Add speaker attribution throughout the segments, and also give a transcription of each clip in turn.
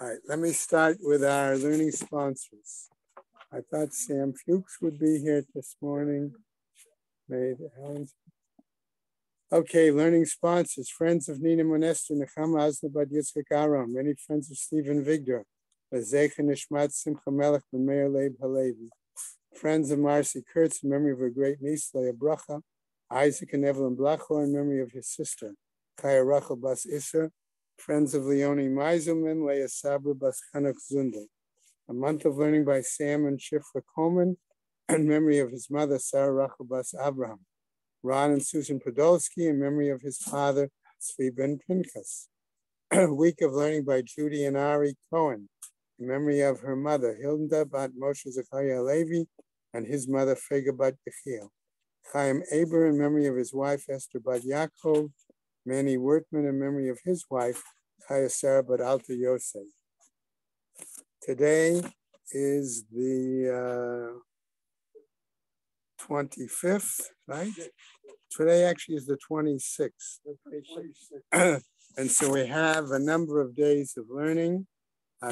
Speaker 1: All right, let me start with our learning sponsors. I thought Sam Fuchs would be here this morning. Okay, learning sponsors, friends of Nina Monester, Nechama Aznabad Yitzchak Aram, many friends of Stephen Vigdor, Lezecha Nishmat Simcha Melech B'Meir Leib Halevi, friends of Marcy Kurtz in memory of her great niece, Leah Bracha, Isaac and Evelyn Blachor in memory of his sister, Chaya Rachel Bas Isser, friends of Leonie Meiselman, Leah Sabra Bas Chanuk Zundel. A month of learning by Sam and Shifra Coleman in memory of his mother, Sarah Rachel Bas Abraham. Ron and Susan Podolsky in memory of his father, Tzvi Ben Pinchas. A week of learning by Judy and Ari Cohen in memory of her mother, Hilda Bat Moshe Zechariah Levi, and his mother, Fega Bat Yechiel. Chaim Aber in memory of his wife, Esther Bat Yaakov. Manny Wertman in memory of his wife, Chaya Sarah Bat Alta Yosef. Today is the 25th, right? Today actually is the 26th. And so we have a number of days of learning.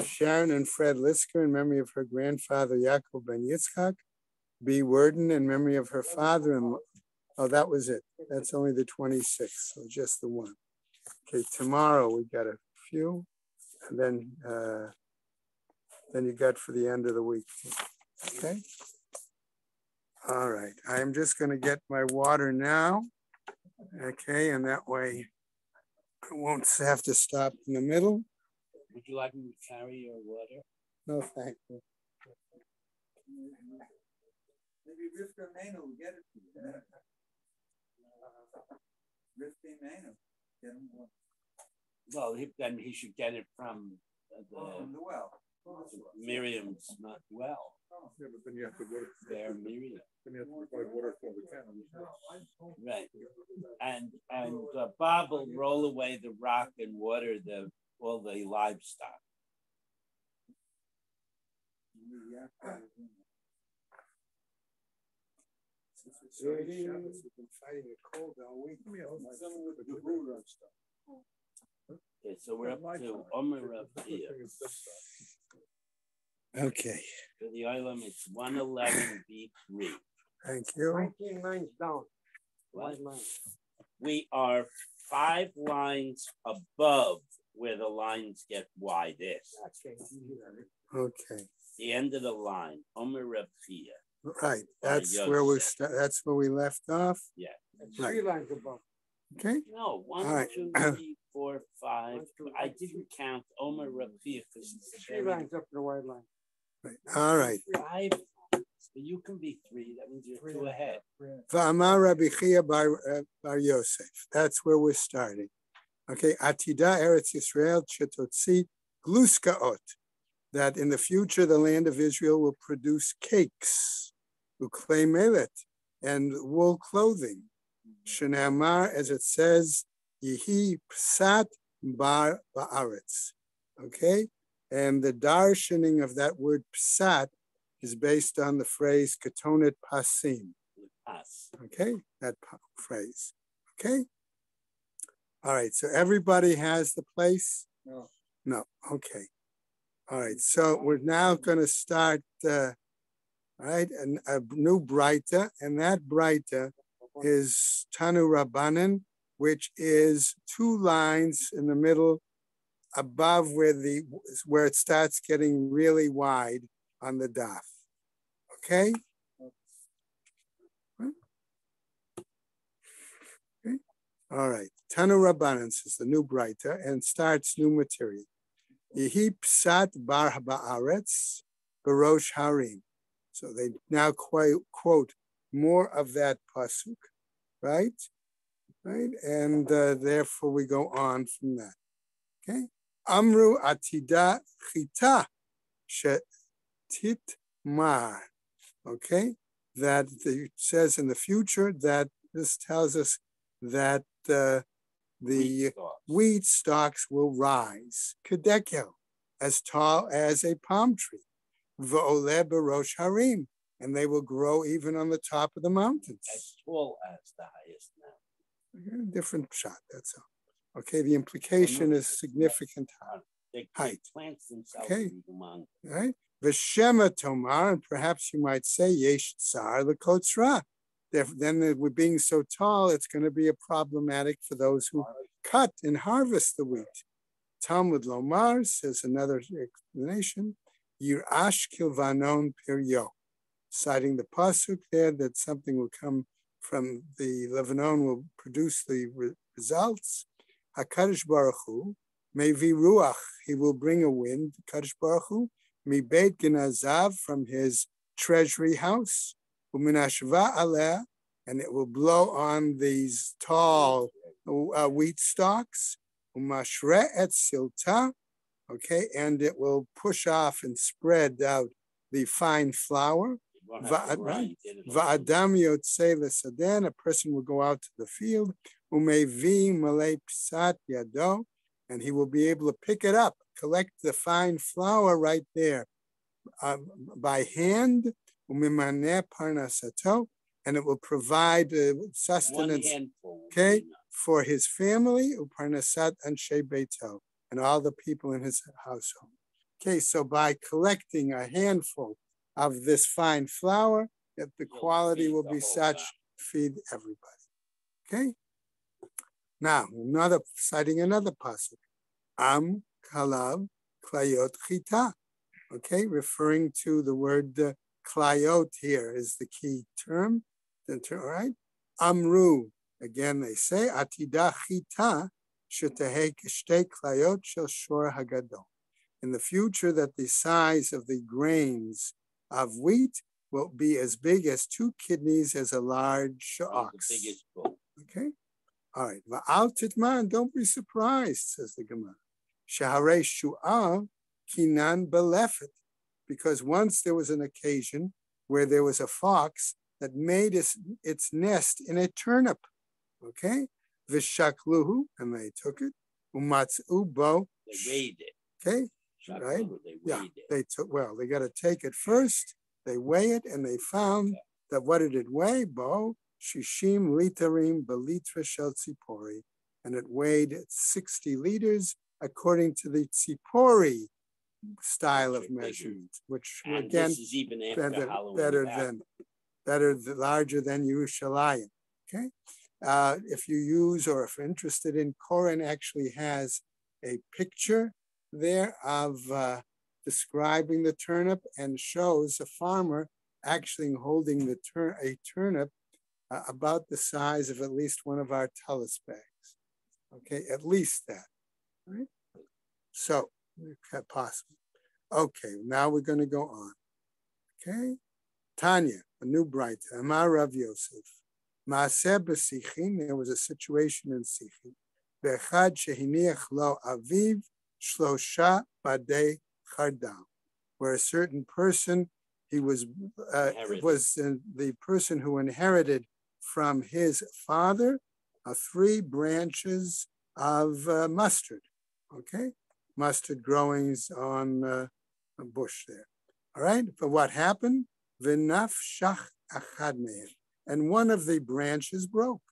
Speaker 1: Sharon and Fred Lisker in memory of her grandfather, Yaakov Ben Yitzchak. B. Worden in memory of her father-in-law. Oh, that was it. That's only the 26th, so just the one. Okay, tomorrow we got a few, and then you got for the end of the week. Okay. All right. I'm just going to get my water now. Okay, and that way I won't have to stop in the middle.
Speaker 2: Would you like me to carry your water?
Speaker 1: No, thank you.
Speaker 3: Maybe Rivka Mano will get it to you. Rivka Mano.
Speaker 2: Well, then he should get it from
Speaker 3: the well.
Speaker 2: Miriam's not well.
Speaker 4: Yeah, but then you have to go
Speaker 2: there, Miriam.
Speaker 4: Then you have to provide water for the can.
Speaker 2: Right. And Bob will roll away the rock and water all the livestock.
Speaker 1: We've been fighting a cold all week.
Speaker 2: Okay, so we're up to Omer Rav here.
Speaker 1: Okay.
Speaker 2: For the island, it's 111B3.
Speaker 1: Thank you.
Speaker 5: 19 lines down.
Speaker 2: What? We are 5 lines above where the lines get widest.
Speaker 1: Okay.
Speaker 2: The end of the line, Omer Rav here.
Speaker 1: Right. That's where we that's where we left off.
Speaker 2: Yeah.
Speaker 1: Right.
Speaker 5: 3 lines above.
Speaker 1: Okay.
Speaker 2: No, 1,
Speaker 1: right.
Speaker 2: 2, 3, 4, 5. I didn't count Omer Rav here because it's
Speaker 5: 3 lines up in the wide line.
Speaker 1: Right. All right.
Speaker 2: 5. So you can be 3. That means you're 2 ahead.
Speaker 1: V'amar Rabbi Chia bar Yosef. That's where we're starting. Okay. Atida Eretz Yisrael chetotzi gluskaot. That in the future the land of Israel will produce cakes, uklei melet, and wool clothing. Shenamar, as it says, Yihi psat bar ba'aretz. Okay, and the darshaning of that word psat is based on the phrase ketonet pasim. Okay, that phrase. Okay. All right. So everybody has the place.
Speaker 3: No.
Speaker 1: No. Okay. All right, so we're now going to start, a new Breita, and that Breita is Tanu Rabbanan, which is 2 lines in the middle above where it starts getting really wide on the daf. Okay? Okay. All right, Tanu Rabbanan is the new Breita and starts new material. Yehi psat bar ba'aretz barosh harim. So they now quote more of that pasuk, right? Right, and therefore we go on from that. Okay, Amru atida chita shetit mar. Okay, that it says in the future that this tells us that the wheat stalks will rise, kedekel, as tall as a palm tree, v'oleh barosh harim, and they will grow even on the top of the mountains.
Speaker 2: As tall as the highest mountain.
Speaker 1: Different shot, that's all. Okay, the implication is significant.
Speaker 2: The
Speaker 1: height.
Speaker 2: plants themselves
Speaker 1: Okay.
Speaker 2: are humongous.
Speaker 1: Right? V'shema tomar, and perhaps you might say yesh tsar l'kotzra. Then we're being so tall, it's going to be a problematic for those who cut and harvest the wheat. Talmud Lomar says another explanation, Yirash kilvanon piryo, citing the pasuk there that something will come from the Lebanon will produce the results. HaKadosh Baruch Hu, Mevi Ruach, he will bring a wind, Kadosh Baruch Hu, Mi Beit Genazav, from his treasury house, Uminashva Aleh, and it will blow on these tall wheat stalks, Umashre et Silta, okay, and it will push off and spread out the fine flour. Va'adam yotzei l'saden, a person will go out to the field, umevi malei pisat yado, and he will be able to pick it up, collect the fine flour right there by hand, umimaneh parnasato, and it will provide sustenance, okay, for his family, uparnasat anshe beito, and all the people in his household. Okay, so by collecting a handful of this fine flour, that the quality will be such, feed everybody. Okay. Now, citing another pasuk, Am kalav klayot chita. Okay, referring to the word klayot here is the key term. All right. Amru, again they say, atida chita shetehek shtei klayot shel shor hagadol. In the future, that the size of the grains of wheat will be as big as 2 kidneys as a large ox. Okay? All right. Va'al titman, don't be surprised, says the Gemara. Shaharei shu'al kinan belefet. Because once there was an occasion where there was a fox that made its nest in a turnip. Okay? V'shakluhu, and they took it. Umatzu bo.
Speaker 2: They weighed it.
Speaker 1: Okay? Right? Yeah, they got to take it first. They weigh it, and they found that what did it weigh? Bo shishim litarim belitra shel tzipori, and it weighed 60 liters according to the tzipori style of measurement, which
Speaker 2: and
Speaker 1: again
Speaker 2: this is even
Speaker 1: larger than Yerushalayim. Okay, if you use or if you're interested in, Koran actually has a picture there of describing the turnip and shows a farmer actually holding a turnip about the size of at least one of our tallis bags. Okay, at least that. Right? So, possible. Okay, now we're going to go on. Okay, Tanya, a new bright. Amar Rav Yosef. Maaseh b'Sichin, there was a situation in Sichin. Be'echad shehiniach lo aviv Shlosha Badei Chardal, where a certain person, he was the person who inherited from his father 3 branches of mustard. Okay, mustard growings on a bush there. All right, but what happened? V'naf shach achad mehem, and one of the branches broke.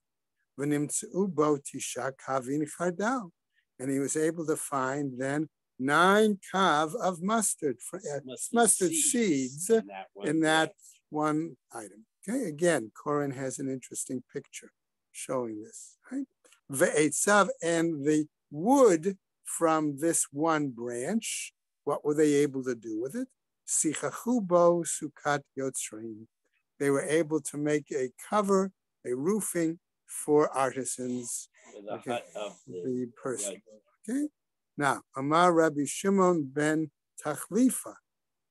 Speaker 1: V'nimtzeu bo tisha kavin chardal. And he was able to find then 9 kav of mustard seeds in that one item. Okay, again, Koran has an interesting picture showing this. Right? Ve'etzav, and the wood from this one branch, what were they able to do with it? Sichachu bo sukat yotzrein. They were able to make a cover, a roofing for artisans. Okay, the person. Okay. Now, Amar Rabbi Shimon ben Tachlifa,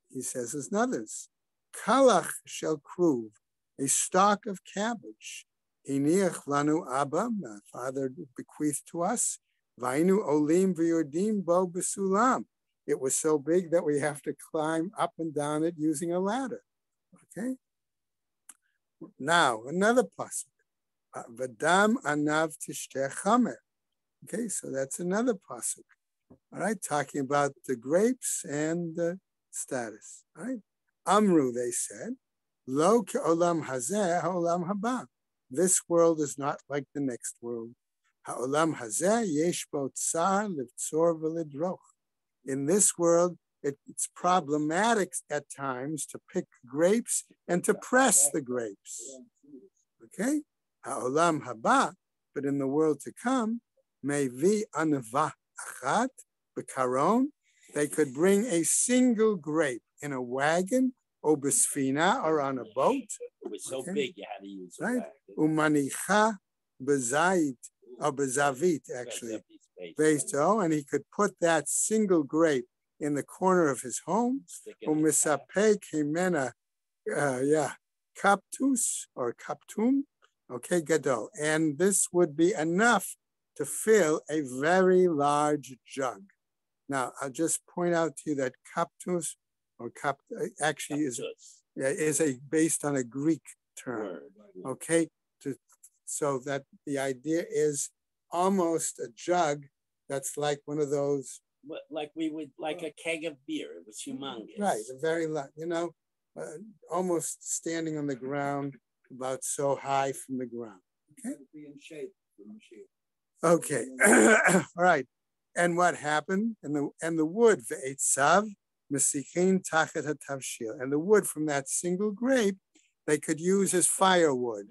Speaker 1: he says as others, Kalach shel kruv, a stalk of cabbage. Hiniach lanu abba, my father bequeathed to us. Vainu olim v'yordim bo besulam. It was so big that we have to climb up and down it using a ladder. Okay. Now, another pasuk. V'dam anav tishteh chamer. Okay, so that's another pasuk. All right, talking about the grapes and the status. All right. Amru, they said, Lo ke'olam hazeh ha'olam haba. This world is not like the next world. Ha'olam hazeh yesh bo tsar livtzor v'lidroch. In this world, it's problematic at times to pick grapes and to press the grapes. Okay? Ha'olam haba, but in the world to come, mevi anava achat b'karon, they could bring a single grape in a wagon, or besfina, or on a boat.
Speaker 2: It was so big you had to use a
Speaker 1: Right?
Speaker 2: wagon.
Speaker 1: Umanicha bezait, or bezavit, actually. And he could put that single grape in the corner of his home. Umisapek himena, kaptus or kaptum, okay, gadol. And this would be enough to fill a very large jug. Now, I'll just point out to you that kaptus or actually is based on a Greek term, okay? So that the idea is almost a jug that's like one of those.
Speaker 2: Like a keg of beer. It was humongous.
Speaker 1: Right, a very, almost standing on the ground, about so high from the ground. Okay.
Speaker 3: Be in shape.
Speaker 1: Okay. All right. And what happened? And the wood, ve'etzav mesikin tachet hatavshil, and the wood from that single grape, they could use as firewood.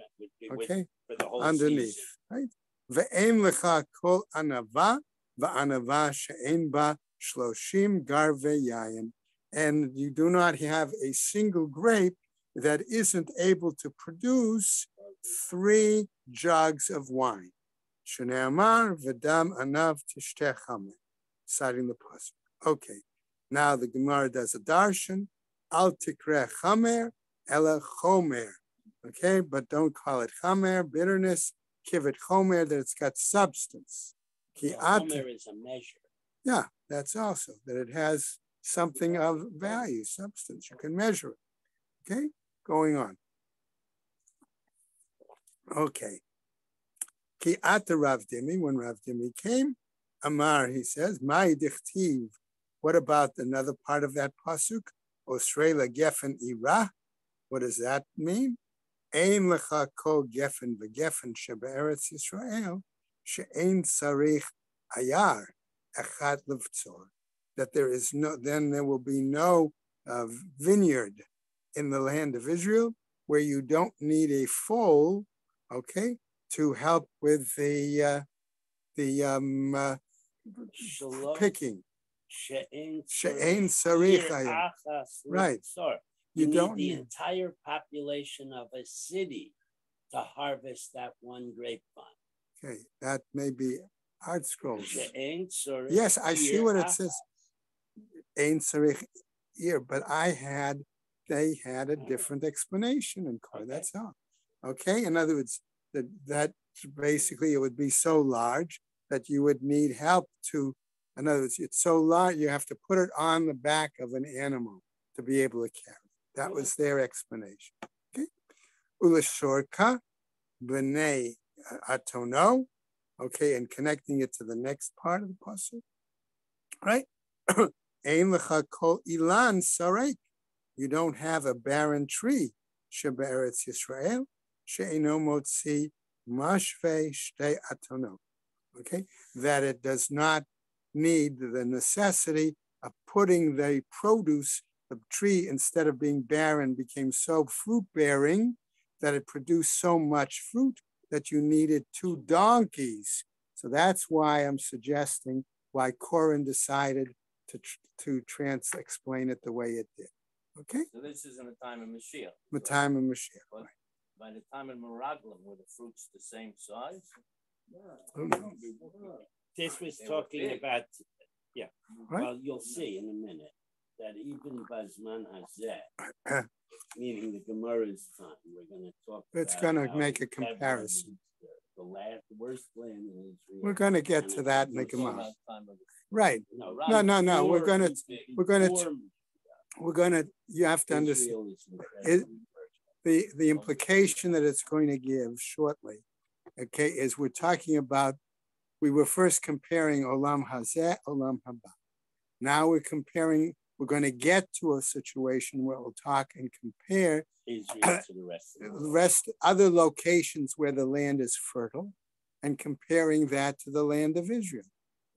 Speaker 1: Okay,
Speaker 2: for the whole
Speaker 1: underneath.
Speaker 2: season.
Speaker 1: Right. Ve'em lecha kol anava va'anava she'en ba shloshim garve yayin, and you do not have a single grape that isn't able to produce 3 jugs of wine. Shneamar v'dam anav tishteh chamer, citing the pasuk. Okay, now the Gemara does a darshan. Al tikreh chamer ela chomer. Okay, but don't call it chamer, bitterness. Give it chomer, that it's got substance.
Speaker 2: Chomer is a measure.
Speaker 1: Yeah, that's also that it has something of value, substance. You can measure it. Okay, going on. Okay. Ki ata Rav Dimi, when Rav Dimi came, Amar, he says, Mai dichtiv. What about another part of that pasuk? Osrela gefen ira. What does that mean? Ein lecha kol gefen v'gefen shebe'eretz Yisrael she'ein sarich ayar echad levtzor. That there is no, then there will be no vineyard in the land of Israel where you don't need a foal, okay, to help with the picking. She'ein sarich ayar. Right.
Speaker 2: You don't need the entire population of a city to harvest that one grapevine.
Speaker 1: Okay, that may be Art Scrolls.
Speaker 2: Yes,
Speaker 1: I see what it says. Ein sarich ear, but they had a different explanation in Kor. Okay. That's all. Okay, in other words, that basically it would be so large that you would need help to. In other words, it's so large you have to put it on the back of an animal to be able to carry. That was their explanation. Okay. Ulashorka b'nei atono. Okay, and connecting it to the next part of the pasuk. Right? Ein lecha kol ilan sarek. You don't have a barren tree. Shebe'eretz Yisrael she'eno motzi mashvei shtei atono. Okay, that it does not need the necessity of putting the produce. The tree, instead of being barren, became so fruit-bearing that it produced so much fruit that you needed 2 donkeys. So that's why I'm suggesting why Koren decided to explain it the way it did. Okay?
Speaker 2: So this is in the time of Mashiach.
Speaker 1: The time of Mashiach.
Speaker 2: But by the time of Meraglim, were the fruits the same size?
Speaker 1: Who knows?
Speaker 2: This was talking about,
Speaker 1: Right?
Speaker 2: well, you'll see in a minute. That even Bazman Hazeh, meaning the Gemara's time, we're going to talk
Speaker 1: It's
Speaker 2: about
Speaker 1: going to make a comparison.
Speaker 2: The worst land in Israel.
Speaker 1: We're going to get to that in the Gemara. Right. No. We're going to, you have to understand the implication that it's going to give shortly, okay, is we're talking about, we were first comparing Olam Hazeh, Olam Haba. Now we're going to get to a situation where we'll talk and compare
Speaker 2: Israel to
Speaker 1: the rest, other locations where the land is fertile, and comparing that to the land of Israel.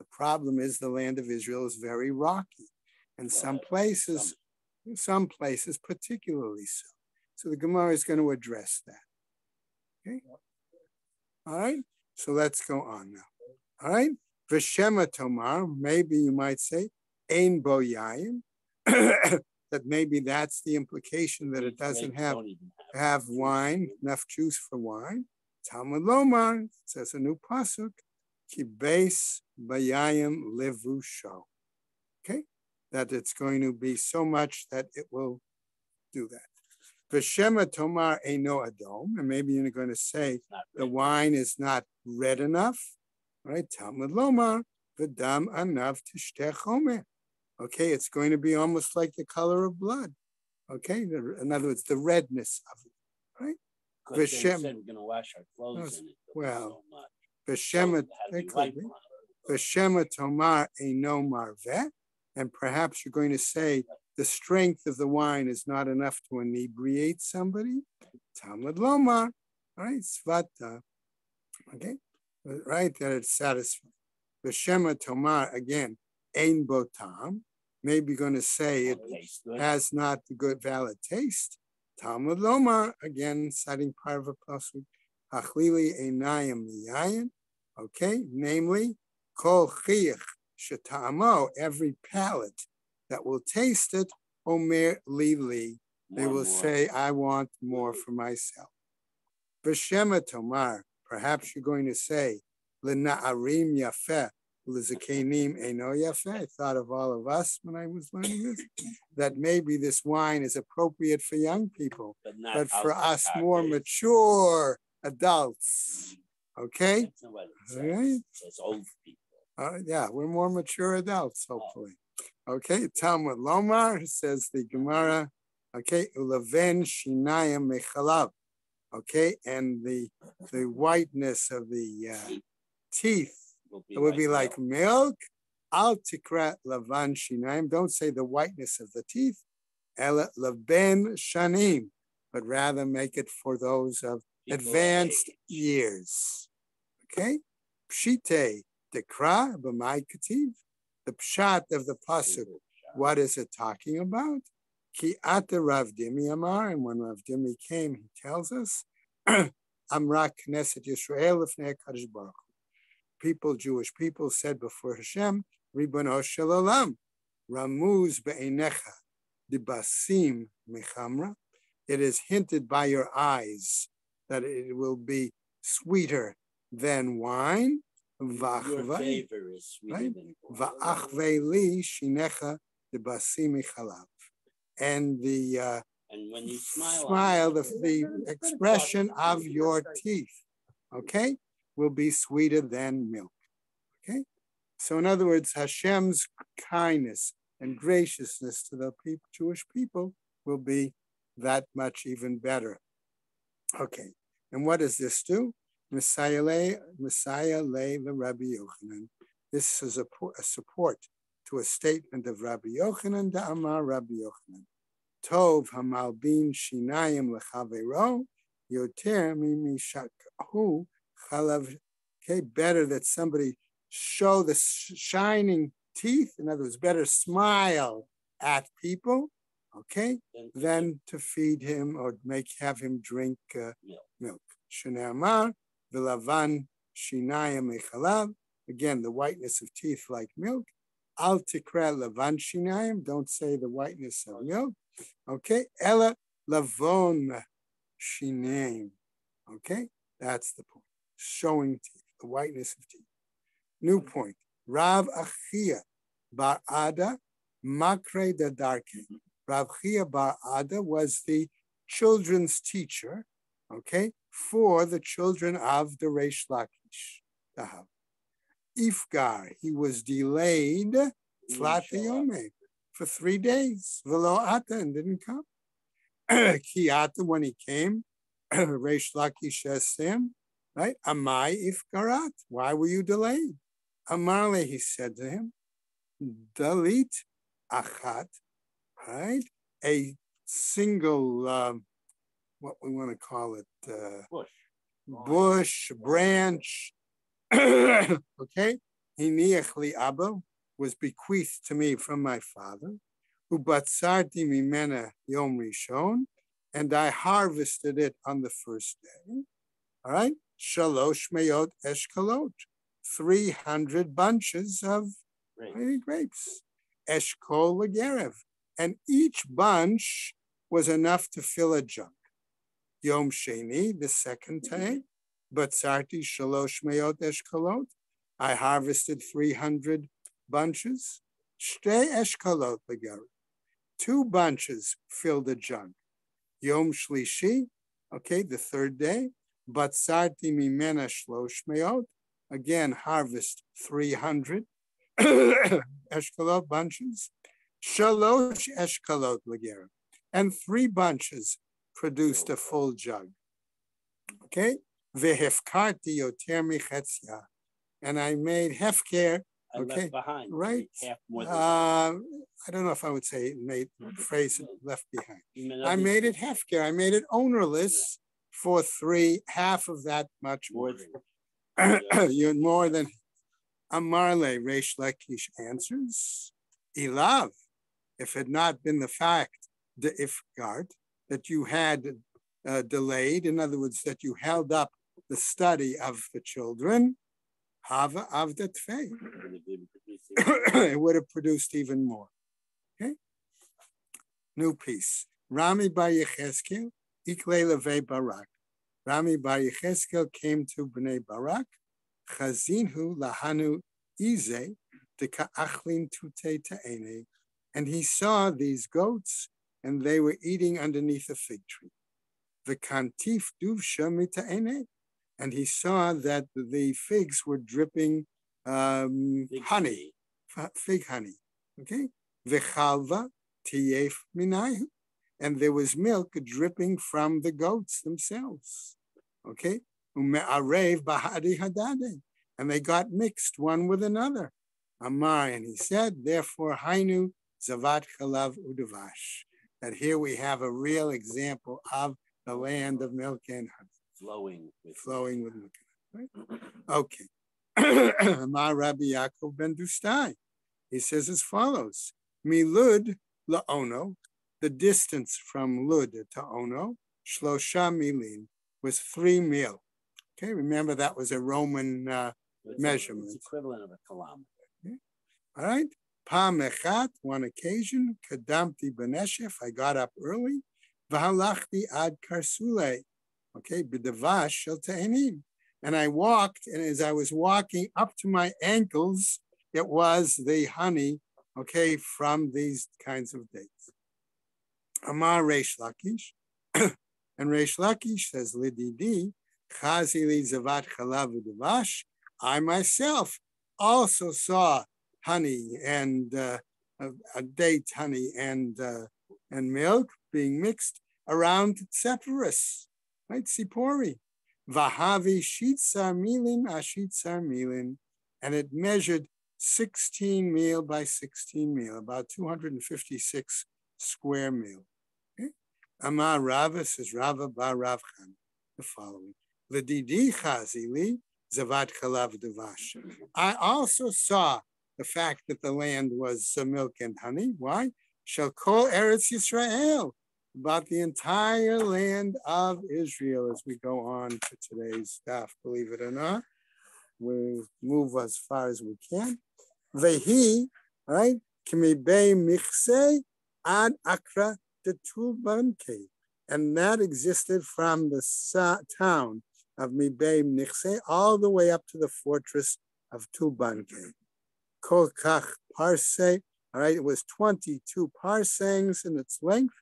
Speaker 1: The problem is the land of Israel is very rocky, and some places particularly so. So the Gemara is going to address that. Okay. All right. So let's go on now. All right. V'shema tomar, maybe you might say, ein bo yayin, that maybe that's the implication that it doesn't have wine, enough juice for wine. Talmud lomar, it says a new pasuk, ki beis bayayim levusho. Okay, that it's going to be so much that it will do that. V'shema tomar eino adom, and maybe you're going to say the wine is not red enough. Right? Talmud lomar v'dam anav tishteh chomer. Okay, it's going to be almost like the color of blood. Okay, in other words, the redness of it. Right?
Speaker 2: Because they said we're going to wash our clothes in it.
Speaker 1: Well,
Speaker 2: V'shema
Speaker 1: tomar eino marveh, and perhaps you're going to say the strength of the wine is not enough to inebriate somebody. Talmud lomar, right? Svata, okay, right, that it's satisfying. V'shema tomar, again, ein botam, maybe going to say it has not the good valid taste. Talmud lomar, again, citing part of a pasuk, achlili einayim miyayin, okay, namely, kol chiyach sheta'amo, every palate that will taste it, omer li, they will say, I want more for myself. V'shema tomar, perhaps you're going to say, l'na'arim yafeh, l'zakenim eino yafeh. I thought of all of us when I was learning this, that maybe this wine is appropriate for young people, but for us more mature adults. Okay?
Speaker 2: That's not what it says.
Speaker 1: All right.
Speaker 2: It's old people.
Speaker 1: Yeah, we're more mature adults, hopefully. Okay, Talmud lomar, says the Gemara. Okay, ulaven shinayim mechalav. Okay, and the whiteness of the teeth, it would be like milk. Al tikra lavan shinayim. Don't say the whiteness of the teeth. Ela laven shanim, but rather make it for those of advanced years. Okay, pshite dekra b'may kativ. The pshat of the pasuk. What is it talking about? Ki ata Rav Dimi Amar, and when Rav Dimi came, he tells us, Amra Knesset Yisrael Lefnei HaKadosh Baruch Hu. People, Jewish people, said before Hashem, Ribono Shel Olam, Ramuz be'einecha dibasim mechamra. It is hinted by your eyes that it will be sweeter than wine.
Speaker 2: Your favor is sweeter than
Speaker 1: Va'achvei shinecha dibasim mechalav. And
Speaker 2: when you
Speaker 1: smile, the expression of your teeth, okay, will be sweeter than milk. Okay, so in other words, Hashem's kindness and graciousness to the Jewish people will be that much even better. Okay, and what does this do? Messiah lay the Rabbi Yochanan. This is a support to a statement of Rabbi Yochanan, Da'amar Rabbi Yochanan. Tov hamalbin shinayim lechavero yoter mimishakhu chalav. Okay, better that somebody show the shining teeth. In other words, better smile at people. Okay, than to feed him or have him drink milk. Shnei v'lavan shinayim echalav. Again, the whiteness of teeth like milk. Al tikra lavan shinayim. Don't say the whiteness of milk. Okay, ella lavon shinayim. Okay, that's the point. Showing teeth, the whiteness of teeth. New point. Rav Achia bar Ada makre da darke. Rav Achia bar Ada was the children's teacher, okay, for the children of the Reish Lakish. Ifgar, he was delayed, Flatayome, for 3 days. Velo Ata, and didn't come. Ki Ata, when he came, Reish Lakish asked him, right? Amai Ifgarat, why were you delayed? Amarle, he said to him, Dalit Achat, right? A single, what we want to call it, bush, branch, okay, Hiniach li Abba was bequeathed to me from my father. Ubatsarti mimena yom rishon, and I harvested it on the first day. All right, shalosh meyot eshkalot, 300 bunches of grapes. Eshkol legerev, and each bunch was enough to fill a jug. Yom Sheni, the second day, batzarti shalosh meyot eshkalot, I harvested 300 bunches. Shtei eshkalot legerev, 2 bunches filled a jug. Yom Shlishi, okay, the third day, batzarti mimena shlosh meyot, again harvest 300 eshkalot bunches. Shalosh eshkalot legerev, and 3 bunches produced a full jug. Okay, vehefkarti yoter michetzia, and I made hefker. Okay,
Speaker 2: behind,
Speaker 1: right?
Speaker 2: Half more than
Speaker 1: I don't know if I would say made phrase left behind. I made it hefker. I made it ownerless for half of that much more. You're more than Amarle. Reish Lakish answers, Ilav, if it had not been the fact, the ifgard, that you had delayed, in other words, that you held up the study of the children, Hava Avdat Fei, it would have produced even more. Okay? New piece. Rami Bar Yecheskel, Ikle Leve Barak. Rami Bar Yecheskel came to Bnei Barak, Chazinhu Lahanu Ize, de Ka'achlin Tute Ta'ene, and he saw these goats, and they were eating underneath a fig tree. The kantif duvsha mita'ene, and he saw that the figs were dripping honey, fig honey. Okay, v'chalva tiyef minayu, and there was milk dripping from the goats themselves. Okay, ume'arev bahadi hadade, and they got mixed one with another. Amar, and he said, therefore, hainu zavat chalav udavash, that here we have a real example of the land of milk and honey. Flowing with milk and honey. Right? Okay. Amar Rabbi Yaakov ben Dustai. He says as follows: Milud laono, the distance from Lud to Ono, shlosha milin, was 3 mil. Okay, remember that was a Roman measurement.
Speaker 2: It's equivalent of a kilometer.
Speaker 1: Okay. All right. Pam echat, one occasion, kadamti beneshef, I got up early, v'halachti ad karsule, okay, b'devash shel te'enim, and I walked, and as I was walking up to my ankles, it was the honey, okay, from these kinds of dates. Amar Reish Lakish, and Reish Lakish says, Lididi, chazi li zavat chalav v'devash, I myself also saw honey and date honey and milk being mixed around Sepphoris, right? Sipori. Vahavi shitsar milin ashitsar milin, and it measured 16 meal by 16 meal, about 256 square meal. Okay? Amar Rava, says Rava bar Ravchan, the following: L'didi chazili zavat chalav devash. I also saw the fact that the land was milk and honey. Why? Shall call Eretz Yisrael, about the entire land of Israel, as we go on to today's stuff. Believe it or not, we move as far as we can. Vehi, right? Kimibei michse ad akra de Tulbanke, and that existed from the town of Mibei Michse all the way up to the fortress of Tulbanke. Kol kach parseh, all right, it was 22 parsangs in its length,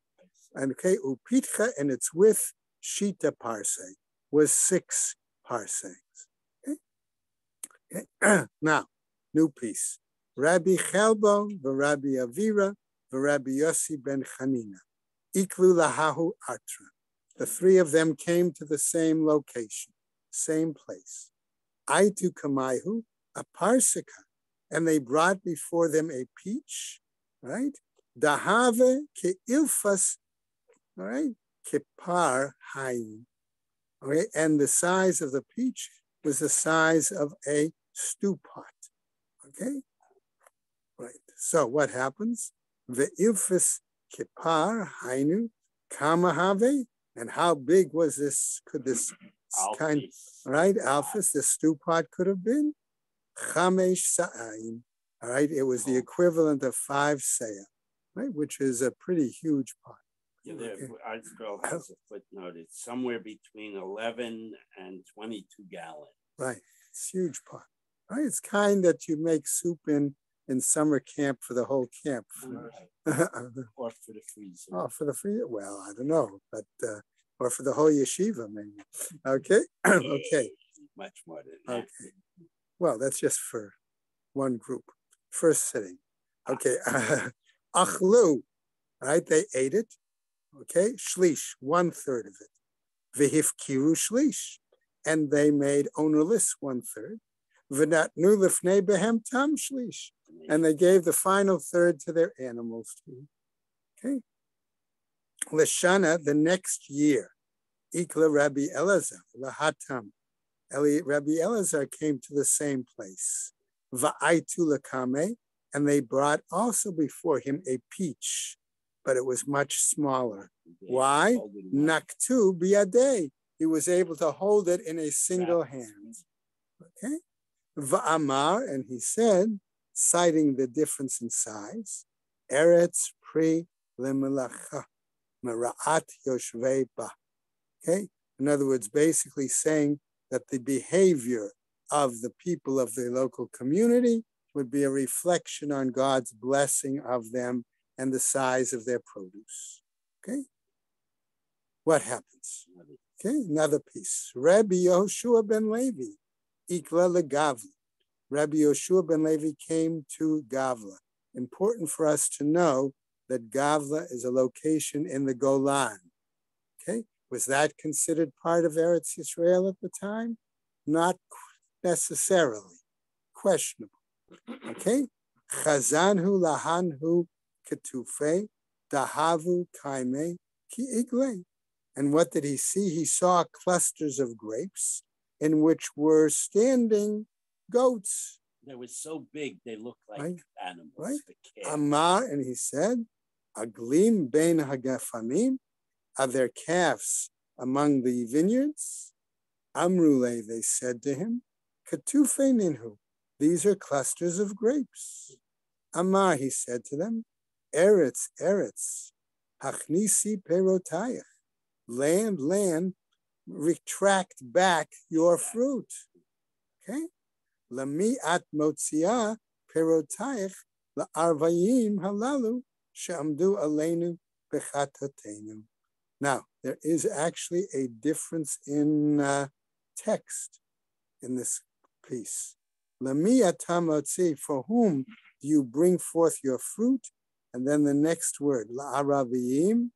Speaker 1: and okay, upitcha, and its width, shita parseh, was 6 parsangs. Okay. Now, new piece. Rabbi Chelbo, Rabbi Avira, Rabbi Yossi ben Chanina, iklu lahahu atra. The 3 of them came to the same location, same place. Aitu kamaihu, a parsika, and they brought before them a peach, right? Dahave ke ilfas, all right, kipar haim. Okay, and the size of the peach was the size of a stew pot. Okay, right. So what happens? Ve'ilfis kipar hainu kamahave, and how big was this? Could this kind, right? Alphas, the stew pot could have been chamesh sa'ayin. All right, it was the equivalent of 5 seah, right, which is a pretty huge pot.
Speaker 2: Yeah, our girl has a footnote. It's somewhere between 11 and 22 gallons.
Speaker 1: Right, it's a huge pot. Right, it's kind that you make soup in summer camp for the whole camp.
Speaker 2: Right. Or for the freezer.
Speaker 1: Oh, for the freezer? Well, I don't know, but or for the whole yeshiva, maybe. Okay, okay.
Speaker 2: Much more than that.
Speaker 1: Okay. Well, that's just for one group, first sitting. Okay, achlu, right? They ate it. Okay, shlish, 1/3 of it. Vihifkiru shlish, and they made ownerless 1/3. V'natnu lifnei behem tam shlish, and they gave the final third to their animals too. Okay. Lashana, the next year, Ikla Rabbi Elazar, Lahatam. Rabbi Elazar came to the same place. Va'aitu lakame, and they brought also before him a peach, but it was much smaller. Why? Naktu biyadei. He was able to hold it in a single hand. Okay. Va'amar, and he said, citing the difference in size, Eretz pri lemelacha mera'at yoshvei ba. Okay. In other words, basically saying that the behavior of the people of the local community would be a reflection on God's blessing of them and the size of their produce. Okay. What happens? Okay, another piece. Rabbi Yehoshua ben Levi, Ikla leGavla. Rabbi Yehoshua ben Levi came to Gavla. Important for us to know that Gavla is a location in the Golan. Okay, was that considered part of Eretz Yisrael at the time? Not necessarily. Questionable. Okay, Chazanhu lahanhu ketufe dahavu kaime ki igle. And what did he see? He saw clusters of grapes in which were standing goats.
Speaker 2: They were so big, they looked like animals.
Speaker 1: Right? Amar, and he said, Aglim ben hagafanim, are there calves among the vineyards? Amrule, they said to him, Katufe ninhu, these are clusters of grapes. Amar, he said to them, Eretz, Eretz, hachnisi perotayach. Land, retract back your fruit. Okay? Lami at motzia perotayich la'arvayim halalu she'amdu aleinu bechatatenu. Now, there is actually a difference in text in this piece. Lami atamotzi, for whom do you bring forth your fruit? And then the next word, la'aravayim.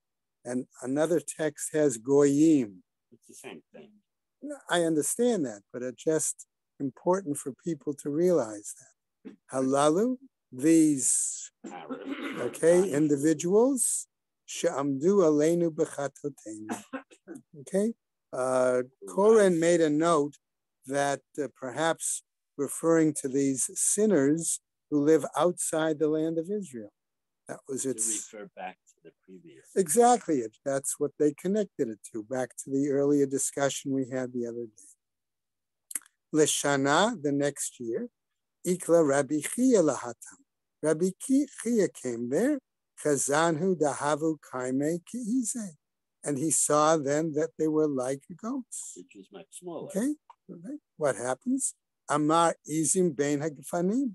Speaker 1: And another text has goyim.
Speaker 2: It's the same thing.
Speaker 1: I understand that, but it's just important for people to realize that. Halalu, these, okay, individuals, she'amdu aleinu b'chatotenu. Okay, Koren made a note that perhaps referring to these sinners who live outside the land of Israel. That was its.
Speaker 2: To refer back to the previous.
Speaker 1: Exactly. That's what they connected it to, back to the earlier discussion we had the other day. Leshana, the next year, Ikla Rabbi Chia lahatam. Rabbi Chia came there, Chazanhu dahavu kaime ki'ize. And he saw then that they were like goats.
Speaker 2: Which is much smaller.
Speaker 1: Okay. What happens? Amar izim bein hagfanim.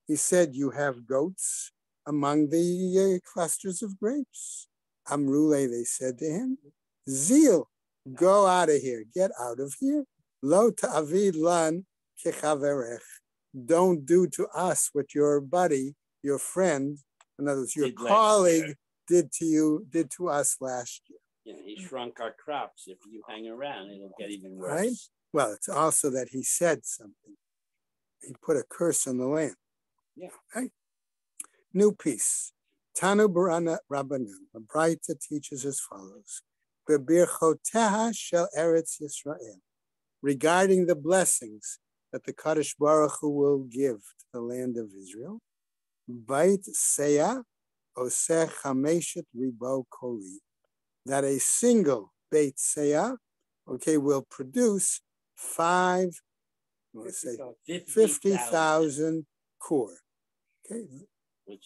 Speaker 1: He said, you have goats among the clusters of grapes. Amrule, they said to him, Zeal, go out of here, get out of here. Lo ta'avid lan kechaverech. Don't do to us what your buddy, your friend, in other words, your colleague did to us last year.
Speaker 2: Yeah, he shrunk our crops. If you hang around, it'll get even worse.
Speaker 1: Right? Well, it's also that he said something. He put a curse on the land.
Speaker 2: Yeah.
Speaker 1: Right? New piece. Tanu Barana Rabbanan. The Braita teaches as follows. Bebirchoteha shel Eretz Yisrael. Regarding the blessings that the Kadosh Baruch Hu will give to the land of Israel. Beit Seah Oseh Chameshet Ribo Kori. That a single Beit Seah, okay, will produce 50,000 core. Okay,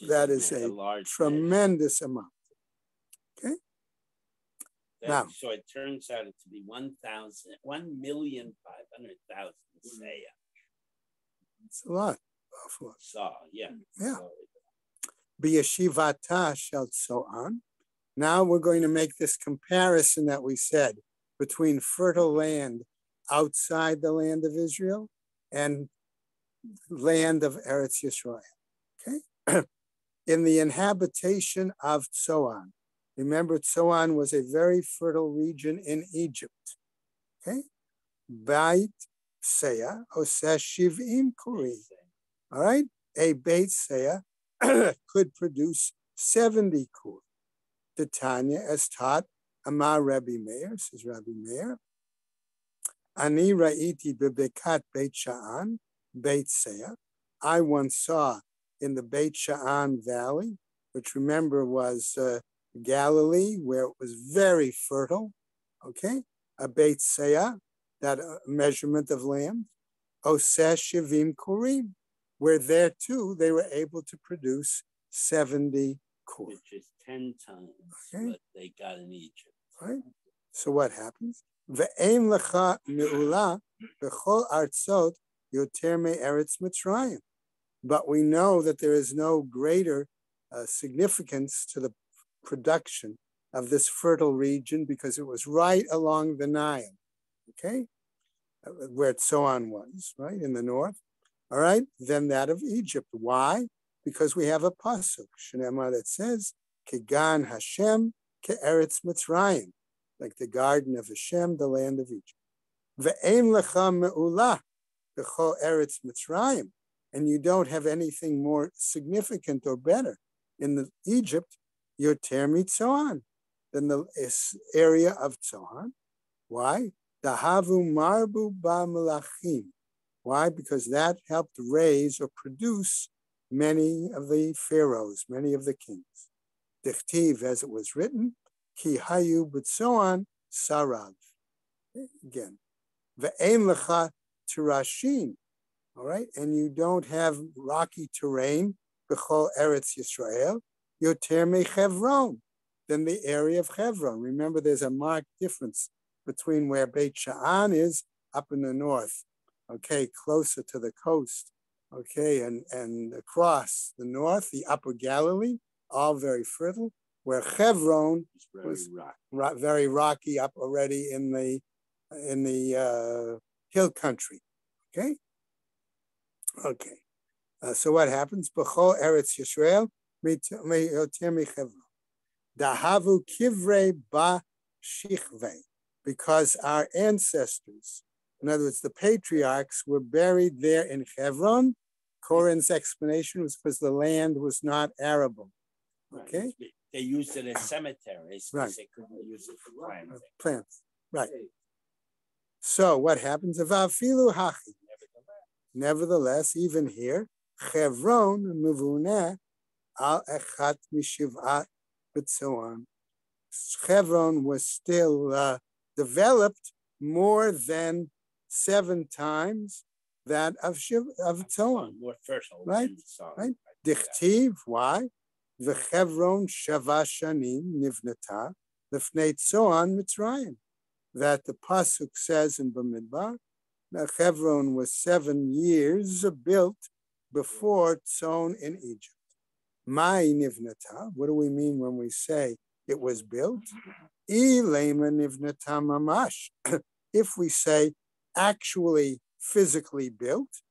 Speaker 1: that is a tremendous amount. Okay. Now,
Speaker 2: so it turns out to be 1,500,000 seah.
Speaker 1: It's a lot.
Speaker 2: Saw, yeah.
Speaker 1: Yeah. B'yeshivata shel tzoan. Now we're going to make this comparison that we said between fertile land outside the land of Israel and land of Eretz Yisrael. Okay. In the inhabitation of Tzoan. Remember, Tzoan was a very fertile region in Egypt. Okay. Beit Seah oseh shiv'im kuri. All right. A Beit Seah could produce 70 kur. The Tanya, as taught, Amar Rabbi Meir, says Rabbi Meir, Ani ra'iti bebekat Beit Sha'an, Beit Seah. I once saw in the Beit Sha'an Valley, which remember was Galilee, where it was very fertile, okay? A Beit Seah, that measurement of land, Oseh Shivim Kurim, where there too they were able to produce 70 kur.
Speaker 2: Which is 10 times what they got in Egypt.
Speaker 1: Right? So what happens? Ve'ein lecha me'ula b'chol artzot yoter me'eretz Mitzrayim. But we know that there is no greater significance to the production of this fertile region because it was right along the Nile, okay? Where Tzoan was, right, in the north. All right, than that of Egypt. Why? Because we have a pasuk, Shnema, that says, Kegan Hashem ke'eretz Mitzrayim, like the garden of Hashem, the land of Egypt. Ve'ein lecha me'ula b'chol eretz Mitzrayim, and you don't have anything more significant or better in the Egypt, yoter mitzoan, than the area of Tzoan. Why? Dahavu marbu ba melachim. Why? Because that helped raise or produce many of the pharaohs, many of the kings. Dichtiv, as it was written, ki hayu b'tzoan sarav. Again, ve'ein lecha tirashin. All right, and you don't have rocky terrain, b'chol eretz Yisrael, yoter mechevron, than the area of Hebron. Remember, there's a marked difference between where Beit Sha'an is up in the north, okay, closer to the coast, okay, and across the north, the upper Galilee, all very fertile, where Hebron was very rocky up already in the hill country, okay? Okay, so what happens? B'chol Eretz Yisrael, yoter mechevron. Dahavu kivrei ba shichvei, because our ancestors, in other words, the patriarchs, were buried there in Hebron. Koren's explanation was because the land was not arable. Okay?
Speaker 2: Right. They used it as cemeteries because
Speaker 1: right.
Speaker 2: They couldn't use it for planting.
Speaker 1: Plants, right. So what happens? Avafilu hachi. Nevertheless, even here, Hebron muvuneh al echat mishiv'at b'tzoan. Hebron was still developed more than 7 times that of Tzoan.
Speaker 2: More fertile.
Speaker 1: Right? Right? Dichtiv, why? V'Hebron shava shanim nivnata lefnei Tzoan Mitzrayim. That the pasuk says in Bamidbar, that Hebron was 7 years built before Tzoan in Egypt. Mai nivnata, what do we mean when we say it was built? Ilema nivnata mamash. If we say actually physically built,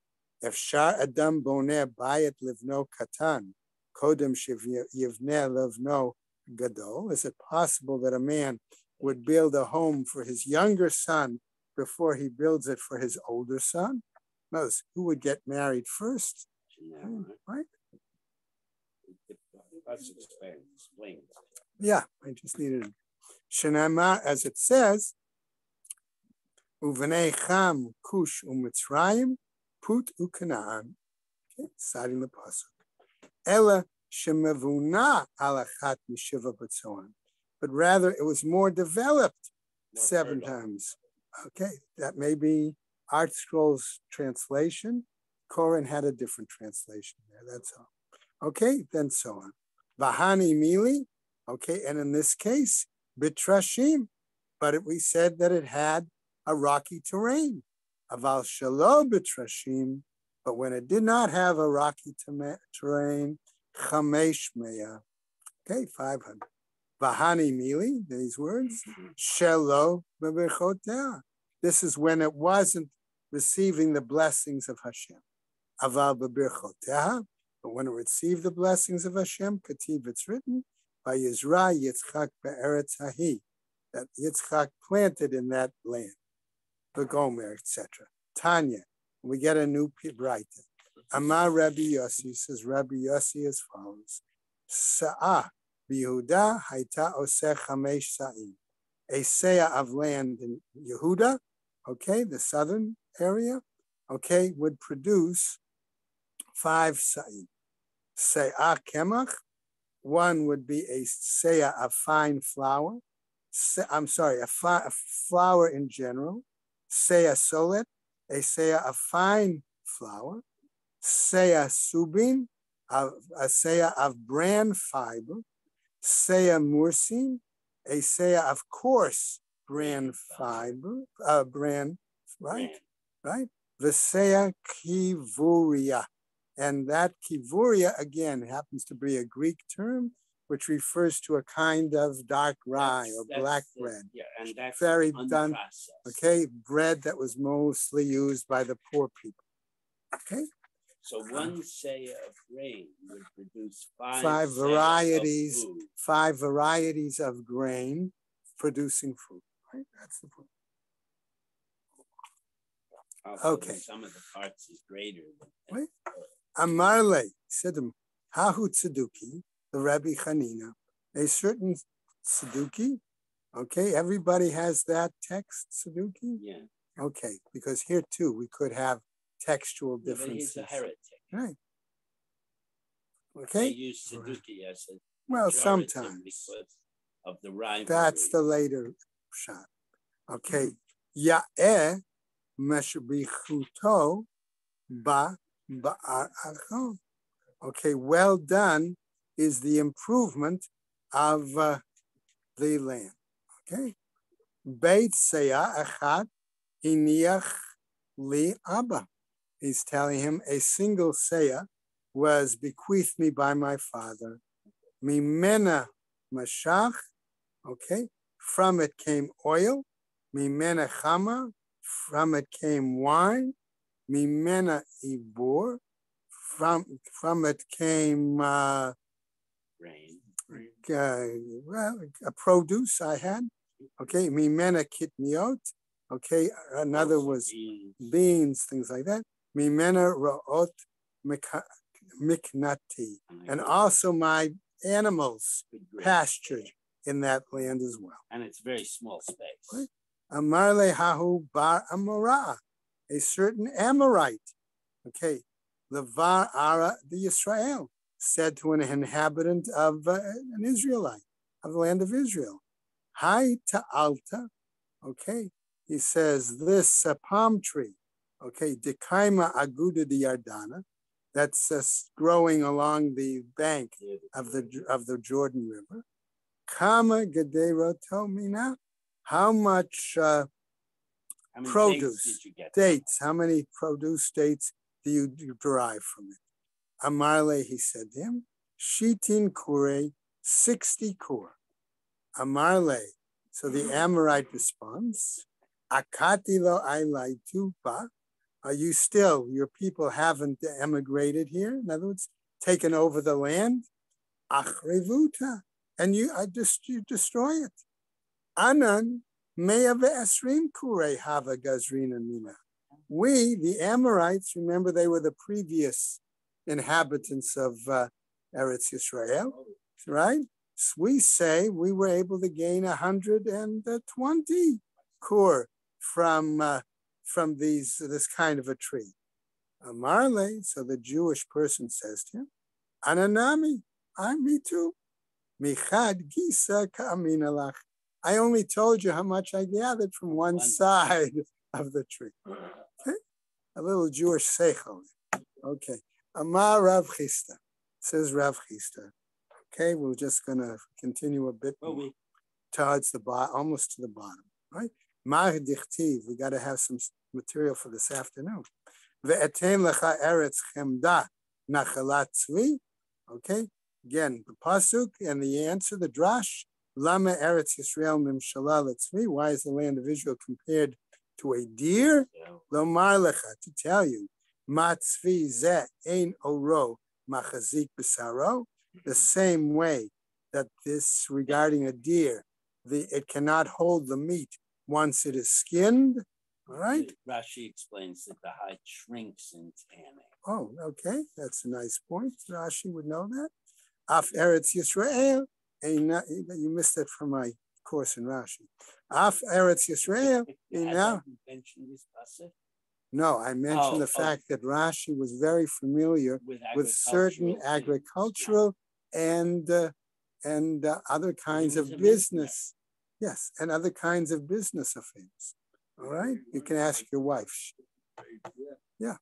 Speaker 1: efshar adam boneh bayit livno katan, kodem yivneh livno gadol. Is it possible that a man would build a home for his younger son before he builds it for his older son? Notice, who would get married first? Right?
Speaker 2: Explains.
Speaker 1: Yeah, I just needed it. Shenama, as it says, Uvenei Cham Kush u'Mitzrayim Put ukanaan, okay, citing the pasuk. Ela shemavuna alachat mishiva batzoan, but rather it was more developed 7 times. Okay, that may be Art Scrolls translation. Koren had a different translation there. That's all. Okay, then so on. Vahani mili. Okay, and in this case, bitrashim, but we said that it had a rocky terrain. Aval shalo bitrashim, but when it did not have a rocky terrain, chamesh meya. Okay, 500. Vahani mili, these words, shelo beberchotea. This is when it wasn't receiving the blessings of Hashem. Aval beberchotea, but when it received the blessings of Hashem, kativ, it's written, by Yizra Yitzchak be'eretz hahi, that Yitzchak planted in that land, the Gomer, etc. Tanya, we get a new writer. Amar Rabbi Yossi, says Rabbi Yossi as follows: Sa'ah Yehuda haita oseh chamesh sa'im. A seah of land in Yehuda, okay, the southern area, okay, would produce 5 sa'im. Seah kemach, one would be a seah of fine flour. I'm sorry, a flour in general. Seah solet, a seah of fine flour. Seah subin, a seah of bran fiber. Seah mursin, a seah of coarse bran fiber, bran, right? The seah kivuria. And that kivuria, again, happens to be a Greek term, which refers to a kind of dark rye or black bread.
Speaker 2: Yeah, and that's
Speaker 1: very done.
Speaker 2: Unprocessed.
Speaker 1: Okay, bread that was mostly used by the poor people. Okay.
Speaker 2: So one seah of grain would produce
Speaker 1: 5 varieties, 5 varieties of grain producing food. Right, that's the point.
Speaker 2: Also,
Speaker 1: okay.
Speaker 2: Some of the parts is greater than.
Speaker 1: Right. Amarle said to him, Hahu Tzeduki, the Rabbi Chanina, a certain Tzeduki. Okay, everybody has that text, Tzeduki?
Speaker 2: Yeah.
Speaker 1: Okay, because here too we could have textual differences.
Speaker 2: But he's a heretic.
Speaker 1: Right. Okay.
Speaker 2: They use Tzeduki as a
Speaker 1: well, sometimes
Speaker 2: because of the rivalry.
Speaker 1: That's the later shot. Okay. Ya'eh meshbichuto ba. Okay, well done is the improvement of the land. Okay, Beit Seah Echad Hiniach Li Abba. He's telling him a single Seah was bequeathed me by my father. Mimena Mashach. Okay, from it came oil. Mimena Chama. From it came wine. Mimena ibor, from it came
Speaker 2: grain.
Speaker 1: A produce I had. Okay, mimena kitniot. Okay, another was beans, things like that. Mimena root miknati, and also my animals pastured in that land as well.
Speaker 2: And it's very small space.
Speaker 1: Amarle hahu bar amorah. A certain Amorite, okay, Levar Ara the Yisrael, said to an inhabitant of an Israelite, of the land of Israel, Hai ta'alta, okay, he says, this palm tree, okay, Dekaima Aguda di Yardana, that's growing along the bank of the Jordan River, Kama Gedero Tomina, how much produce dates. How many produce dates do you derive from it? Amarle, he said to him, Shitin kure, 60 kur. Amarle, so the Amorite responds, Akati lo ailai tupa. Are you still, your people haven't emigrated here? In other words, taken over the land? Achrevuta, and you destroy it. Anan, Meya ve'esrim kurei hava gazrina mina. We, the Amorites, remember they were the previous inhabitants of Eretz Yisrael, right? So we say we were able to gain 120 kur from this kind of a tree. Amarle, so the Jewish person says to him, Ananami, me too. Michad gisa ka'aminalach. I only told you how much I gathered from one side of the tree. Okay, a little Jewish seichel. Okay, Amar Rav Chisda, says Rav Chisda. Okay, we're just gonna continue a bit more towards the bottom, almost to the bottom, right? Mar dichtiv, we got to have some material for this afternoon. Ve'etein lecha eretz chemda nachalat tzvi. Okay, again, the pasuk and the answer, the drash. Lama eretz Yisrael mimshala letzvi. Why is the land of Israel compared to a deer? Lomar lecha, to tell you, ma tzvi zeh ein oro machazik b'saro. The same way that this regarding a deer, it cannot hold the meat once it is skinned. All right.
Speaker 2: Rashi explains that the hide shrinks in tanning.
Speaker 1: Oh, okay. That's a nice point. Rashi would know that. Af Eretz Yisrael. You missed it from my course in Rashi. Af Eretz Yisrael. No, I mentioned the fact that Rashi was very familiar with certain agricultural and other kinds of business. Yes, and other kinds of business affairs. All right, you can ask your wife. Yeah.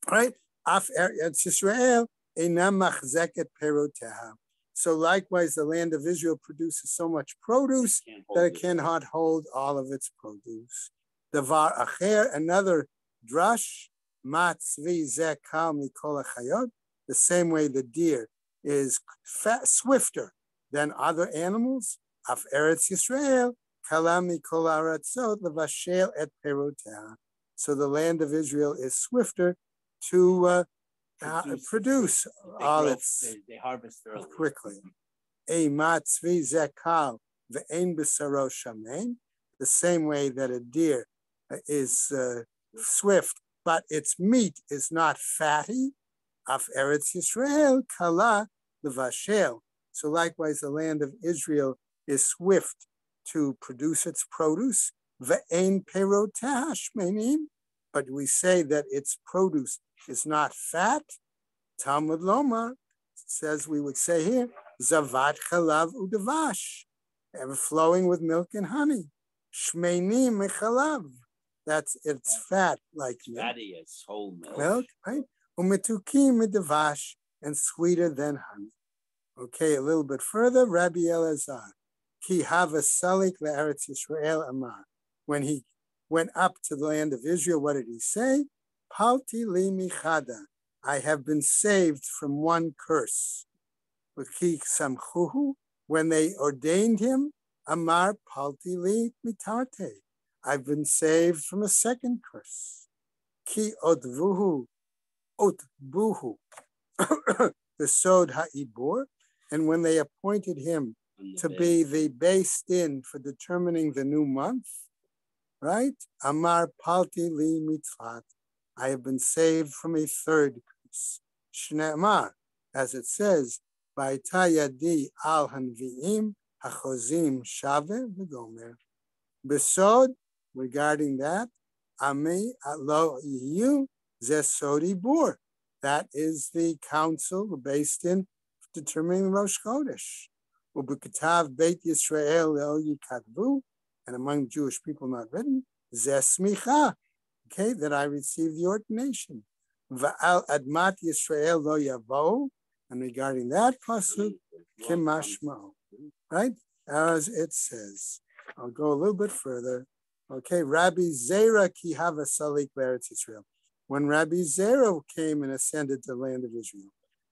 Speaker 1: All right. Af Eretz Yisrael einam machzeket peroteha. So likewise, the land of Israel produces so much produce that it cannot hold all of its produce. Davar acher, another drush, mat tzvi zeh kal mikol hachayot. The same way the deer is swifter than other animals. Af Eretz Yisrael kala mikol aratzot levashel et peroteha. So the land of Israel is swifter to produce all its.
Speaker 2: They harvest early.
Speaker 1: Quickly. A matzvi zekal ve'en b'saro shamen. The same way that a deer is swift, but its meat is not fatty. Af Eretz Yisrael kala levashel. So likewise, the land of Israel is swift to produce its produce. Ve'en perotah shmenim. But we say that its produce is not fat. Talmud Lomar says we would say here, zavat chalav udavash, ever flowing with milk and honey. Shmeini mechalav, that's its fat like milk.
Speaker 2: Fatty as whole milk.
Speaker 1: Milk, right? Umetukim midavash, and sweeter than honey. Okay, a little bit further, Rabbi Elazar, ki hava salik le'eretz Yisrael amar. When he went up to the land of Israel, what did he say? Palti li michada. I have been saved from one curse. When they ordained him, Amar palti li mitarte. I've been saved from a second curse. Ki otvuhu, otbuhu, the sod ha'ibur. And when they appointed him to be the based in for determining the new month, right? Amar palti li mitzvat. I have been saved from a third curse. Shne'amar, as it says, Ba'itayadi al hanvi'im hachozim shave v'gomer. Besod, regarding that, Ami lo yiyu zesodi bur. That is the council based in determining Rosh Chodesh. Ubukatav Beit Yisrael el yikatvu, and among Jewish people not written, zesmicha. Okay, that I received the ordination. Va'al admat Yisrael lo yavo, and regarding that pasuk, kimashmo, right? As it says. I'll go a little bit further. Okay, Rabbi Zera ki hava salik l'eretz Yisrael. When Rabbi Zera came and ascended to the land of Israel,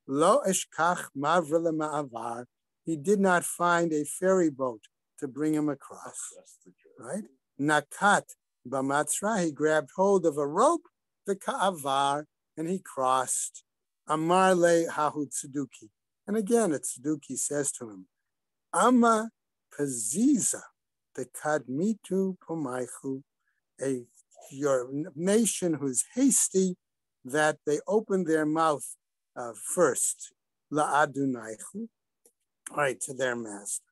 Speaker 1: lo eshkach mavra ma'avar, he did not find a ferry boat to bring him across, right? Nakat b'matzra, he grabbed hold of a rope, the ka'avar, and he crossed. Amar le hahu tzeduki. And again, a tzeduki says to him, Ama paziza, the kadmitu pomaichu, your nation who's hasty, that they opened their mouth first, la'adunaichu, right, to their master.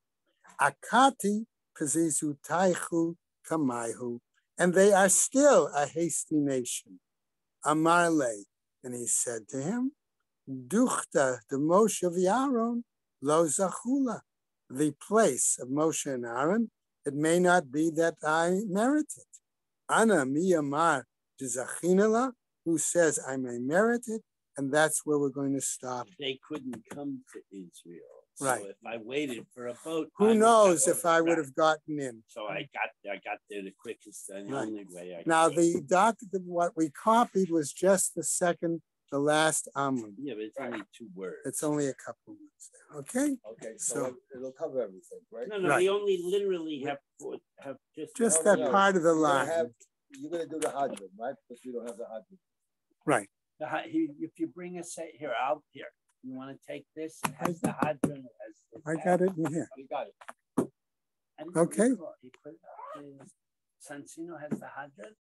Speaker 1: Akati pazizu taichu kamaihu, and they are still a hasty nation. Amarle, and he said to him, Duchta the Moshe v'Aaron lo zachula, the place of Moshe and Aaron, it may not be that I merit it. Ana miyamar dezachinala, who says I may merit it, and that's where we're going to stop.
Speaker 2: They couldn't come to Israel. So
Speaker 1: Right.
Speaker 2: if I waited for a boat,
Speaker 1: Who knows if I would have gotten in?
Speaker 2: So I got there the quickest and the
Speaker 1: Right.
Speaker 2: only way I
Speaker 1: Now
Speaker 2: could.
Speaker 1: the document, what we copied was just the last Amud.
Speaker 2: Yeah, but it's only 2 words.
Speaker 1: It's only a couple of words there. Okay,
Speaker 6: Okay,
Speaker 1: So-
Speaker 6: so it'll cover everything, right?
Speaker 2: No,
Speaker 1: Right.
Speaker 2: we only literally have
Speaker 1: just
Speaker 6: No,
Speaker 1: that
Speaker 6: no,
Speaker 1: part of the
Speaker 6: You're gonna
Speaker 1: line.
Speaker 6: have- You're gonna do the hadron, right? Because we don't have the hadron.
Speaker 1: Right.
Speaker 2: If you bring a set here, here. You want to take this? It has the hadron. It has the
Speaker 1: I got it in here.
Speaker 6: We got it.
Speaker 2: And
Speaker 1: Okay.
Speaker 2: Sansino has the hadron.